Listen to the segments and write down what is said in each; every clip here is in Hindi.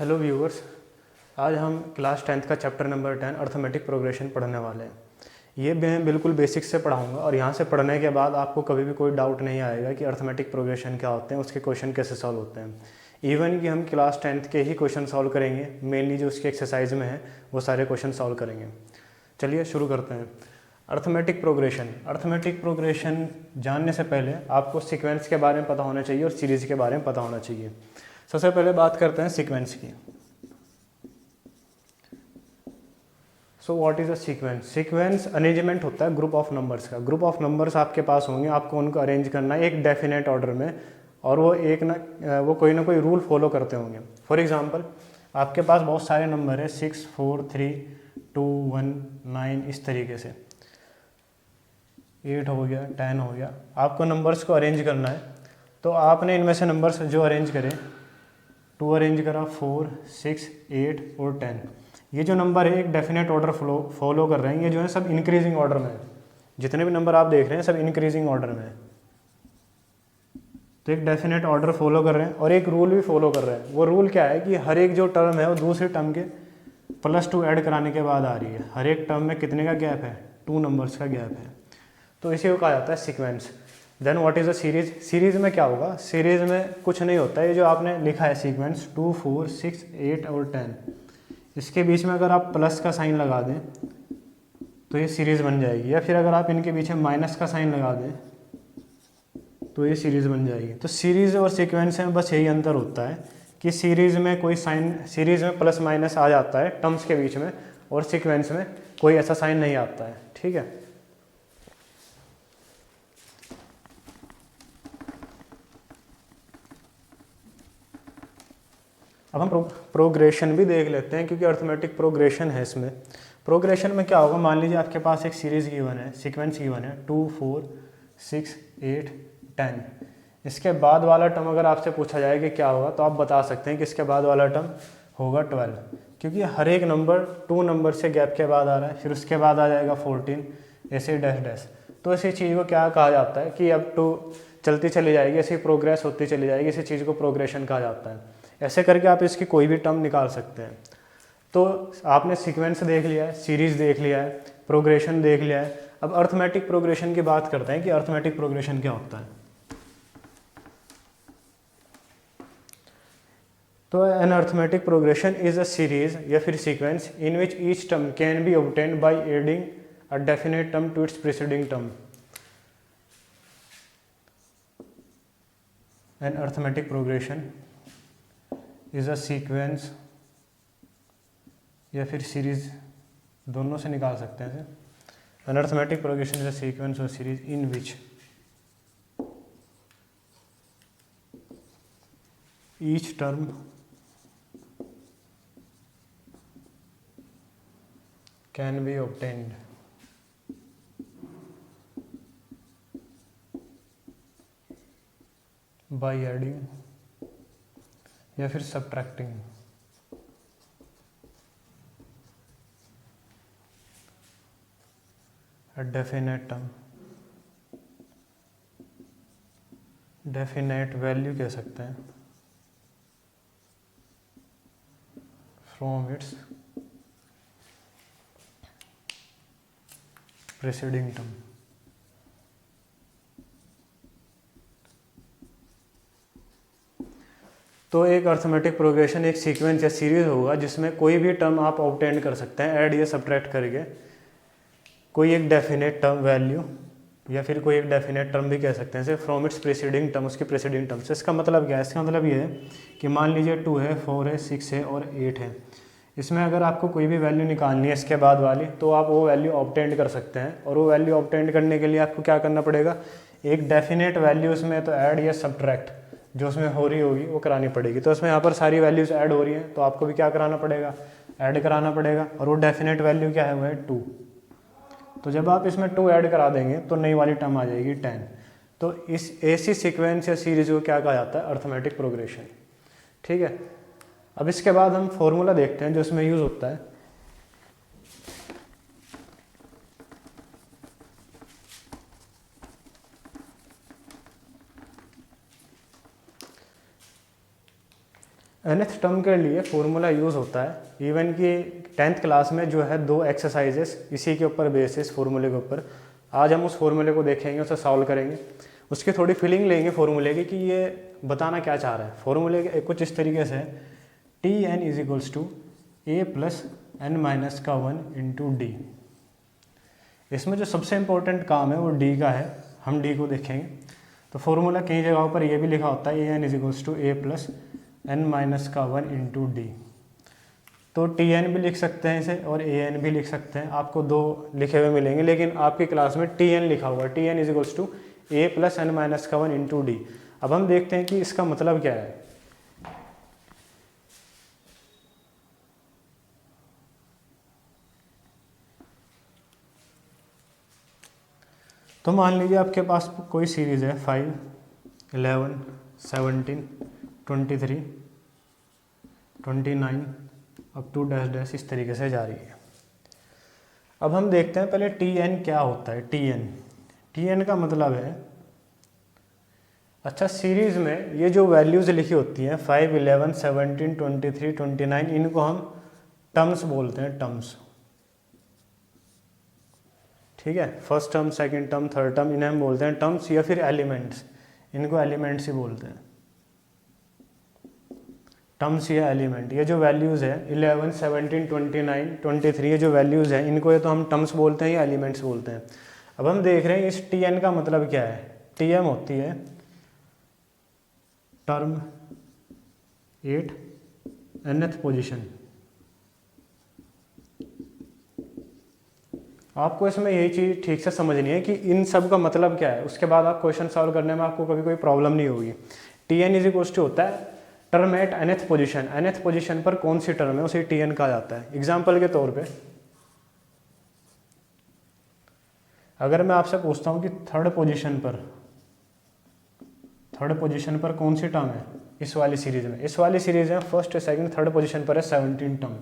हेलो व्यूअर्स, आज हम क्लास 10th का चैप्टर नंबर 10 अर्थमेटिक प्रोग्रेशन पढ़ने वाले हैं। ये मैं बिल्कुल बेसिक्स से पढ़ाऊंगा और यहाँ से पढ़ने के बाद आपको कभी भी कोई डाउट नहीं आएगा कि अर्थमेटिक प्रोग्रेशन क्या होते हैं, उसके क्वेश्चन कैसे सॉल्व होते हैं। इवन कि हम क्लास 10th के ही क्वेश्चन सॉल्व करेंगे, मेनली जो उसके एक्सरसाइज में है वो सारे क्वेश्चन सॉल्व करेंगे। चलिए शुरू करते हैं। अर्थमेटिक प्रोग्रेशन जानने से पहले आपको सीक्वेंस के बारे में पता होना चाहिए और सीरीज़ के बारे में पता होना चाहिए। सबसे पहले बात करते हैं सीक्वेंस की। So what is a sequence? Sequence arrangement होता है ग्रुप ऑफ नंबर्स का। ग्रुप ऑफ नंबर्स आपके पास होंगे, आपको उनको अरेंज करना है एक डेफिनेट ऑर्डर में, और वो कोई ना कोई रूल फॉलो करते होंगे। फॉर एग्जांपल, आपके पास बहुत सारे नंबर है 6, 4, 3, 2, 1, 9, इस तरीके से 8 हो गया, 10 हो गया। आपको नंबर्स को अरेंज करना है, तो आपने इनमें से नंबर्स जो अरेंज करें, 2 अरेंज करा, 4, 6, 8 और 10। ये जो नंबर है एक डेफिनेट ऑर्डर फॉलो कर रहे हैं। ये जो है सब इंक्रीजिंग ऑर्डर में है। जितने भी नंबर आप देख रहे हैं सब इंक्रीजिंग ऑर्डर में है। तो एक डेफिनेट ऑर्डर फॉलो कर रहे हैं और एक रूल भी फॉलो कर रहे हैं। वो रूल क्या है कि हर एक जो टर्म है वो दूसरे टर्म के +2 ऐड कराने के बाद आ रही है। हर एक टर्म में कितने का गैप है? 2 नंबर्स का गैप है। तो इसी को कहा जाता है sequence. Then what is a series? Series में क्या होगा? सीरीज में कुछ नहीं होता है। ये जो आपने लिखा है सीक्वेंस 2, 4, 6, 8 और 10, इसके बीच में अगर आप प्लस का साइन लगा दें तो ये सीरीज़ बन जाएगी, या फिर अगर आप इनके पीछे माइनस का साइन लगा दें तो ये सीरीज़ बन जाएगी। तो सीरीज़ और सीक्वेंस में बस यही अंतर होता है कि सीरीज़ में कोई साइन, सीरीज़ में प्लस माइनस आ जाता है टर्म्स के बीच में, और सीक्वेंस में कोई ऐसा साइन नहीं आता है। ठीक है। अब हम प्रोग्रेशन भी देख लेते हैं, क्योंकि अर्थमेटिक प्रोग्रेशन है इसमें। प्रोग्रेशन में क्या होगा? मान लीजिए आपके पास एक सीरीज़ गिवन है, सीक्वेंस गिवन है 2, 4, 6, 8, 10। इसके बाद वाला टर्म अगर आपसे पूछा जाए कि क्या होगा, तो आप बता सकते हैं कि इसके बाद वाला टर्म होगा 12, क्योंकि हर एक नंबर 2 नंबर से गैप के बाद आ रहा है, फिर उसके बाद आ जाएगा 14, ऐसे डैश डैश। तो इसी चीज़ को क्या कहा जाता है कि अब टू चलती चली जाएगी, ऐसी प्रोग्रेस होती चली जाएगी, इसी चीज़ को प्रोग्रेशन कहा जाता है। ऐसे करके आप इसकी कोई भी टर्म निकाल सकते हैं। तो आपने सीक्वेंस देख लिया है, सीरीज देख लिया है, प्रोग्रेशन देख लिया है। अब अर्थमेटिक प्रोग्रेशन की बात करते हैं कि अर्थमेटिक प्रोग्रेशन क्या होता है। तो an arithmetic progression is a series या फिर sequence in which each term can be obtained by adding a definite term to its preceding term. An arithmetic progression is a sequence या फिर सीरीज, दोनों से निकाल सकते हैं। An arithmetic progression is a sequence और series in which each term can be obtained by adding या फिर subtracting a definite term, definite value कह सकते हैं, फ्रॉम इट्स प्रीसीडिंग टर्म। तो एक अर्थमेटिक प्रोग्रेशन एक सीक्वेंस या सीरीज होगा जिसमें कोई भी टर्म आप ऑब्टेन कर सकते हैं ऐड या सब्ट्रैक्ट करके, कोई एक डेफिनेट टर्म वैल्यू या फिर कोई एक डेफिनेट टर्म भी कह सकते हैं, जैसे फ्रॉम इट्स प्रीसीडिंग टर्म, उसकी प्रीसीडिंग टर्म से। इसका मतलब क्या है? इसका मतलब ये है कि मान लीजिए 2 है, 4 है, 6 है और 8 है। इसमें अगर आपको कोई भी वैल्यू निकालनी है इसके बाद वाली, तो आप वो वैल्यू ऑब्टेंड कर सकते हैं। और वो वैल्यू ऑब्टेंड करने के लिए आपको क्या करना पड़ेगा? एक डेफिनेट वैल्यू उसमें तो ऐड या सब्ट्रैक्ट जो उसमें हो रही होगी वो करानी पड़ेगी। तो उसमें यहाँ पर सारी वैल्यूज़ ऐड हो रही हैं, तो आपको भी क्या कराना पड़ेगा? ऐड कराना पड़ेगा। और वो डेफिनेट वैल्यू क्या है? वो है 2। तो जब आप इसमें 2 ऐड करा देंगे तो नई वाली टर्म आ जाएगी 10। तो इस ऐसी सीक्वेंस या सीरीज को क्या कहा जाता है? Arithmetic progression. ठीक है। अब इसके बाद हम फॉर्मूला देखते हैं जो इसमें यूज़ होता है। nth टर्म के लिए फॉर्मूला यूज़ होता है। इवन कि 10th क्लास में जो है 2 एक्सरसाइजेस इसी के ऊपर बेसिस फॉर्मूले के ऊपर, आज हम उस फॉर्मूले को देखेंगे, उसे सॉल्व करेंगे, उसकी थोड़ी फीलिंग लेंगे फॉर्मूले की कि ये बताना क्या चाह रहा है। फॉर्मूले कुछ इस तरीके से T N is equals to A plus N minus का 1 इंटू डी। इसमें जो सबसे इम्पोर्टेंट काम है वो डी का है, हम डी को देखेंगे। तो फॉर्मूला कई जगहों पर ये भी लिखा होता है a n is equals to A plus N minus का 1 इंटू डी। तो टी एन भी लिख सकते हैं इसे और ए एन भी लिख सकते हैं, आपको 2 लिखे हुए मिलेंगे, लेकिन आपकी क्लास में टी एन लिखा हुआ है। T N is equals to A plus N minus का 1 इंटू डी। अब हम देखते हैं कि इसका मतलब क्या है। तो मान लीजिए आपके पास कोई सीरीज़ है 5, 11, 17, 23, 29 अप टू डैश डैश इस तरीके से जा रही है। अब हम देखते हैं पहले टी एन क्या होता है। टी एन का मतलब है, अच्छा सीरीज़ में ये जो वैल्यूज़ लिखी होती हैं 5, 11, 17, 23, 29, इनको हम टर्म्स बोलते हैं, टर्म्स। ठीक है, first term, second term, third term, इन्हें हम बोलते हैं टर्म्स या फिर एलिमेंट्स, इनको एलिमेंट्स ही बोलते हैं, टर्म्स या एलिमेंट। ये जो वैल्यूज़ है 11, 17, 29, 23, ये जो वैल्यूज़ हैं इनको ये तो हम टर्म्स बोलते हैं या एलिमेंट्स बोलते हैं। अब हम देख रहे हैं इस टी एन का मतलब क्या है। टी एम होती है टर्म 8 nth पोजीशन। आपको इसमें यही चीज़ ठीक से समझनी है कि इन सब का मतलब क्या है, उसके बाद आप क्वेश्चन सॉल्व करने में आपको कभी कोई प्रॉब्लम नहीं होगी। T N is equals to होता है term at nth position. nth position पर कौन सी टर्म है उसे टी एन कहा जाता है। एग्जाम्पल के तौर पे अगर मैं आपसे पूछता हूँ कि थर्ड पोजीशन पर कौन सी टर्म है इस वाली सीरीज में, इस वाली सीरीज में फर्स्ट, सेकंड, थर्ड पोजीशन पर है 17 टर्म,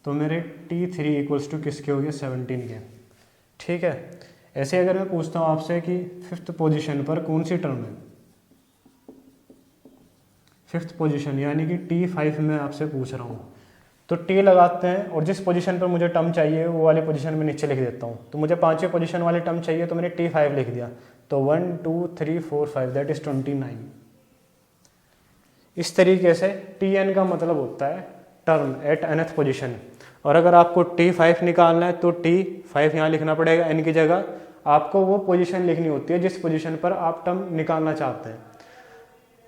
तो मेरे T3 इक्वल्स टू किसके हो गए 17 के। ठीक है, ऐसे अगर मैं पूछता हूँ आपसे कि फिफ्थ पोजीशन पर कौन सी टर्म है, फिफ्थ पोजीशन यानी कि T5 में आपसे पूछ रहा हूँ, तो T लगाते हैं और जिस पोजीशन पर मुझे टर्म चाहिए वो वाली पोजीशन में नीचे लिख देता हूँ। तो मुझे 5वें पोजीशन वाली टर्म चाहिए तो मैंने T5 लिख दिया, तो 1 2 3 4 5 दैट इज 29। इस तरीके से Tn का मतलब होता है टर्म एट nth पोजीशन। और अगर आपको T5 निकालना है तो T5 यहाँ लिखना पड़ेगा n की जगह, आपको वो पोजीशन लिखनी होती है जिस पोजीशन पर आप टर्म निकालना चाहते हैं।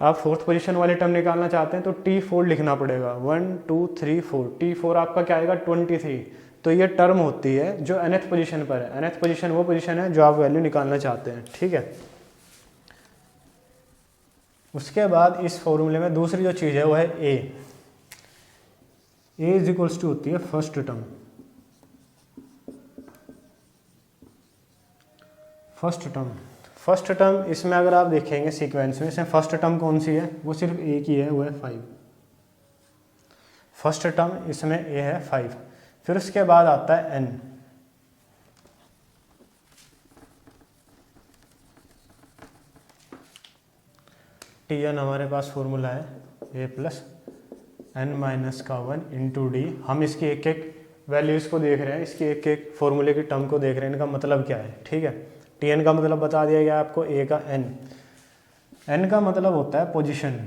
आप फोर्थ पोजीशन वाली टर्म निकालना चाहते हैं तो T4 लिखना पड़ेगा, 1 2 3 4। T4 आपका क्या आएगा 23। तो ये टर्म होती है जो nth पोजीशन पर है। nth पोजीशन वो पोजीशन है जो आप वैल्यू निकालना चाहते हैं। ठीक है, उसके बाद इस फॉर्मूले में दूसरी जो चीज़ है वो है ए इज इक्वल्स टू होती है फर्स्ट टर्म। फर्स्ट टर्म इसमें अगर आप देखेंगे सीक्वेंस में, इसमें फर्स्ट टर्म कौन सी है, वो सिर्फ एक ही है, वो है 5। फर्स्ट टर्म इसमें ए है 5। फिर उसके बाद आता है n। Tn हमारे पास फॉर्मूला है a प्लस एन माइनस का 1 इंटू डी। हम इसकी एक एक वैल्यूज़ को देख रहे हैं, इसकी एक एक फॉर्मूले की टर्म को देख रहे हैं, इनका मतलब क्या है। ठीक है, Tn का मतलब बता दिया गया आपको, a का n का मतलब होता है पोजीशन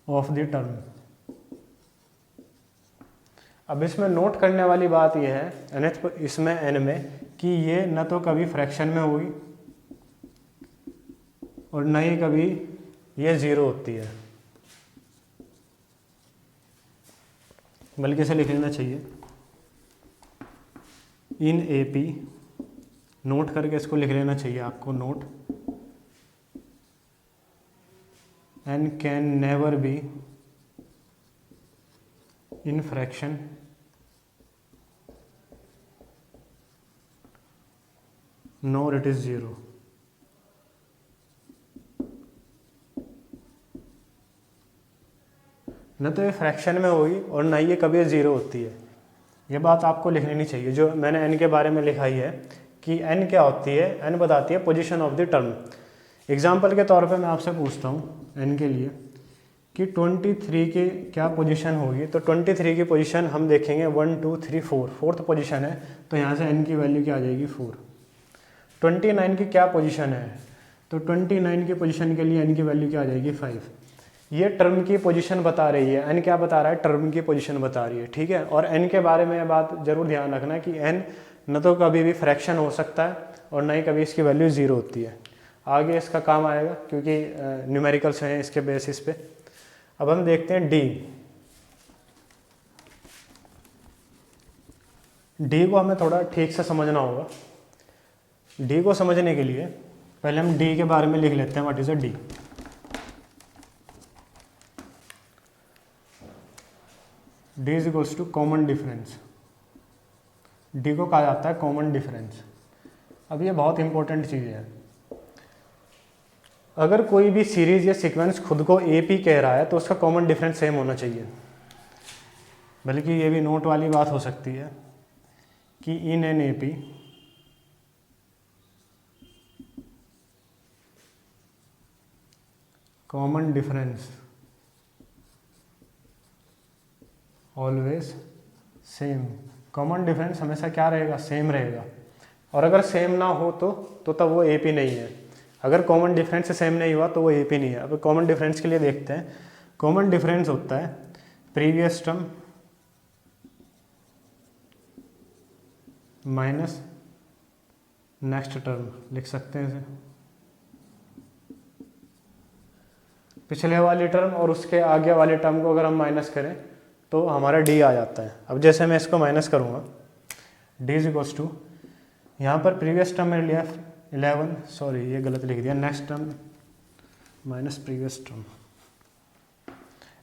ऑफ द टर्म। अब इसमें नोट करने वाली बात यह है इसमें n में कि ये न तो कभी फ्रैक्शन में होगी और न ही कभी ये 0 होती है, बल्कि इसे लिख लेना चाहिए इन AP, नोट करके इसको लिख लेना चाहिए आपको, note n can never be in fraction NOR it is 0। न तो ये फ्रैक्शन में होगी और न ये कभी 0 होती है। ये बात आपको लिख लेनी चाहिए जो मैंने n के बारे में लिखाई है कि n क्या होती है, n बताती है position of the term. Example के तौर पे मैं आपसे पूछता हूँ n के लिए कि 23 की क्या पोजीशन होगी। तो 23 की पोजीशन हम देखेंगे 1 2 3 4, फोर्थ पोजीशन है, तो यहाँ से n की वैल्यू क्या आ जाएगी 4। 29 की क्या पोजीशन है, तो 29 की पोजीशन के लिए n की वैल्यू क्या आ जाएगी 5। ये टर्म की पोजीशन बता रही है, n क्या बता रहा है, टर्म की पोजीशन बता रही है, ठीक है। और n के बारे में बात जरूर ध्यान रखना कि n न तो कभी भी फ्रैक्शन हो सकता है और न ही कभी इसकी वैल्यू ज़ीरो होती है। आगे इसका काम आएगा क्योंकि न्यूमेरिकल्स हैं इसके बेसिस पे। अब हम देखते हैं डी को हमें थोड़ा ठीक से समझना होगा। डी को समझने के लिए पहले हम डी के बारे में लिख लेते हैं, what is a D. D is equals to common difference. D को कहा जाता है कॉमन डिफरेंस। अब ये बहुत इंपॉर्टेंट चीज़ है। अगर कोई भी सीरीज या सीक्वेंस खुद को ए पी कह रहा है तो उसका कॉमन डिफरेंस सेम होना चाहिए। बल्कि ये भी नोट वाली बात हो सकती है कि in an A P common difference always same. Common difference हमेशा क्या रहेगा, सेम रहेगा। और अगर सेम ना हो तो तब वो ए पी नहीं है। अगर कॉमन डिफरेंस सेम नहीं हुआ तो वो ए पी नहीं है। अब कॉमन डिफरेंस के लिए देखते हैं। कॉमन डिफरेंस होता है previous term minus next term, लिख सकते हैं इसे। पिछले वाली टर्म और उसके आगे वाले टर्म को अगर हम माइनस करें तो हमारा डी आ जाता है। अब जैसे मैं इसको माइनस करूँगा, डी इज इक्वल्स टू, यहाँ पर प्रीवियस टर्म मैंने लिया 11, सॉरी ये गलत लिख दिया, next term minus previous term.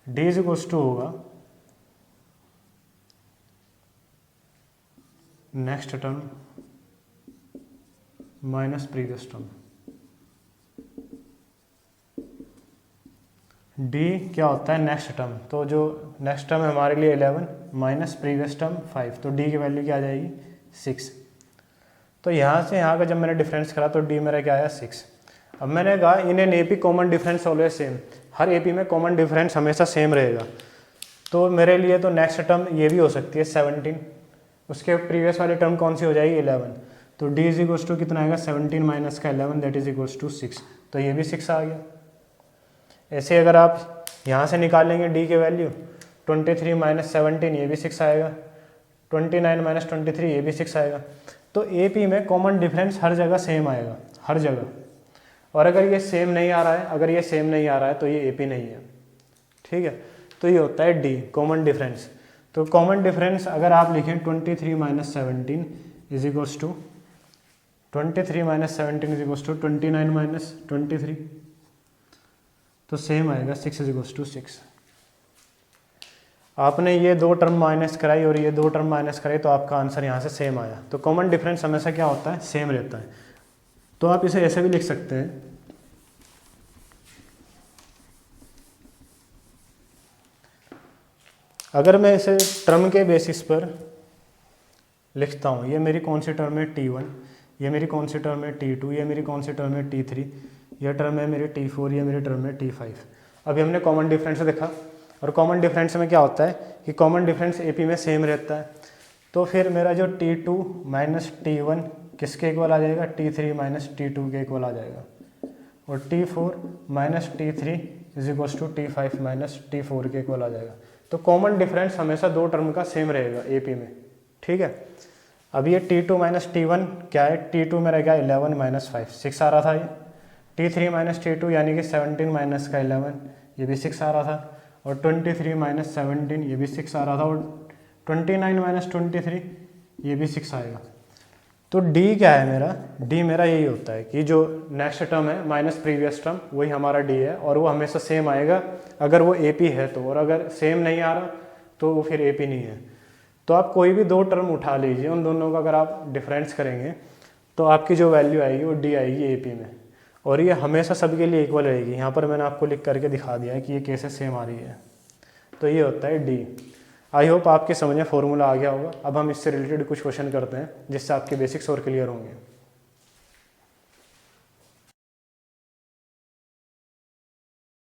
D is equals to होगा next term minus previous term. D क्या होता है, नेक्स्ट टर्म। तो जो नेक्स्ट टर्म है हमारे लिए 11 माइनस प्रीवियस टर्म 5, तो डी की वैल्यू क्या आ जाएगी 6। तो यहाँ से यहाँ का जब मैंने डिफरेंस करा तो डी मेरा क्या आया 6। अब मैंने कहा in an A P common difference always same. हर ए पी में कॉमन डिफरेंस हमेशा सेम रहेगा। तो मेरे लिए तो नेक्स्ट टर्म ये भी हो सकती है 17, उसके प्रीवियस वाली टर्म कौन सी हो जाएगी 11। तो डी इज इक्वल्स टू कितना आएगा 17 माइनस का 11, दैट इज इक्वल्स टू 6। तो ये भी 6 आ गया। ऐसे अगर आप यहाँ से निकालेंगे डी की वैल्यू 23 माइनस 17, ये भी 6 आएगा। 29 माइनस 23, ये भी 6 आएगा। तो ए पी में कॉमन डिफरेंस हर जगह सेम आएगा, हर जगह। और अगर ये सेम नहीं आ रहा है, अगर ये सेम नहीं आ रहा है तो ये ए पी नहीं है, ठीक है। तो ये होता है डी, कॉमन डिफरेंस। तो कॉमन डिफरेंस अगर आप लिखें 23 minus 17 is equals to 23 minus 17 is equals to 29 minus 23, तो सेम आएगा 6 इज इक्वल्स टू 6। आपने ये दो टर्म माइनस कराई और ये दो टर्म माइनस कराई तो आपका आंसर यहाँ से सेम आया। तो कॉमन डिफरेंस हमेशा क्या होता है, सेम रहता है। तो आप इसे ऐसे भी लिख सकते हैं, अगर मैं इसे टर्म के बेसिस पर लिखता हूँ, ये मेरी कौन सी टर्म है T1, ये मेरी कौन सी टर्म है T2, ये मेरी कौन सी टर्म है T3, यह टर्म है मेरी T4, ये मेरी टर्म है T5। अभी हमने कॉमन डिफरेंस देखा, और कॉमन डिफरेंस में क्या होता है कि कॉमन डिफरेंस AP में सेम रहता है। तो फिर मेरा जो T2 माइनस T1 किसके इक्वल आ जाएगा, T3 माइनस T2 के इक्वल आ जाएगा। और T4 minus T3 is equals to T5 minus T4 के इक्वल आ जाएगा। तो कॉमन डिफरेंस हमेशा दो टर्म का सेम रहेगा AP में, ठीक है। अब ये T2 माइनस T1 क्या है, T2 में रहेगा 11 माइनस 5, 6 आ रहा था ये। T3 माइनस T2 यानी कि 17 माइनस का 11, ये भी 6 आ रहा था। और 23 माइनस 17, ये भी 6 आ रहा था। और 29 माइनस 23, ये भी 6 आएगा। तो D क्या है मेरा, D मेरा यही होता है कि जो नेक्स्ट टर्म है माइनस प्रीवियस टर्म, वही हमारा D है। और वो हमेशा सेम आएगा अगर वो AP है तो, और अगर सेम नहीं आ रहा तो वो फिर AP नहीं है। तो आप कोई भी दो टर्म उठा लीजिए, उन दोनों का अगर आप डिफरेंस करेंगे तो आपकी जो वैल्यू आएगी वो D आएगी AP में, और ये हमेशा सबके लिए इक्वल रहेगी। यहाँ पर मैंने आपको लिख करके दिखा दिया है कि ये कैसे सेम आ रही है। तो ये होता है D। आई होप आपके समझ में फॉर्मूला आ गया होगा। अब हम इससे रिलेटेड कुछ क्वेश्चन करते हैं जिससे आपके बेसिक्स और क्लियर होंगे।